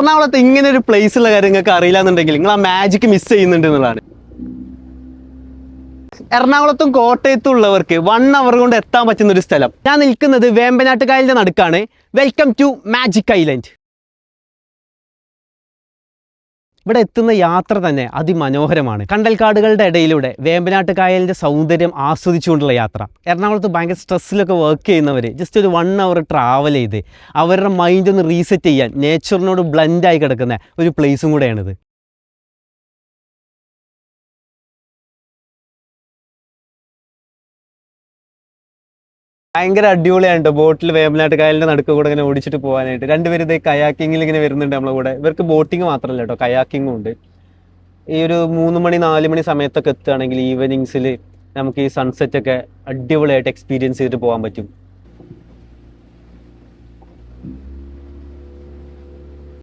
എറണാകുളത്ത് ഇങ്ങനെ ഒരു പ്ലേസ് ഉള്ള കാര്യം നിങ്ങൾക്ക് അറിയില്ല എന്നുണ്ടെങ്കിൽ നിങ്ങൾ ആ മാജിക് മിസ് ചെയ്യുന്നുണ്ട് എന്നുള്ളതാണ്. എറണാകുളത്തും കോട്ടയത്തും ഉള്ളവർക്ക് 1 hour കൊണ്ട് എത്താൻ പറ്റുന്ന ഒരു സ്ഥലം. ഞാൻ നിൽക്കുന്നത് വേമ്പനാട്ട് കായലിന്റെ നടുക്കാണ്. Welcome to magic island. ഇവിടെ എത്തുന്ന യാത്ര തന്നെ അതിമനോഹരമാണ്. കണ്ടൽക്കാടുകളുടെ ഇടയിലൂടെ വേമ്പനാട്ട് കായലിൻ്റെ സൗന്ദര്യം ആസ്വദിച്ചുകൊണ്ടുള്ള യാത്ര. എറണാകുളത്ത് ഭയങ്കര സ്ട്രെസ്സിലൊക്കെ വർക്ക് ചെയ്യുന്നവർ ജസ്റ്റ് ഒരു 1 hour ട്രാവൽ ചെയ്ത് അവരുടെ മൈൻഡ് ഒന്ന് റീസെറ്റ് ചെയ്യാൻ നേച്ചറിനോട് ബ്ലെൻഡായി കിടക്കുന്ന ഒരു പ്ലേസും കൂടെയാണിത്. ഭയങ്കര അടിപൊളിയാണ് ബോട്ടിൽ വേമ്പനാട്ട് കായലിൻ്റെ നടുക്ക് കൂടെ ഇങ്ങനെ ഓടിച്ചിട്ട് പോകാനായിട്ട്. രണ്ടുപേരും ഇതേ കയാക്കിങ്ങിൽ ഇങ്ങനെ വരുന്നുണ്ട് നമ്മളെ കൂടെ. ഇവർക്ക് ബോട്ടിങ് മാത്രമല്ല കേട്ടോ, കയാക്കിങ്ങും ഉണ്ട്. ഈ ഒരു 3 മണി 4 മണി സമയത്തൊക്കെ എത്തുകയാണെങ്കിൽ ഈവനിങ്സിൽ നമുക്ക് ഈ സൺസെറ്റ് ഒക്കെ അടിപൊളിയായിട്ട് എക്സ്പീരിയൻസ് ചെയ്തിട്ട് പോകാൻ പറ്റും.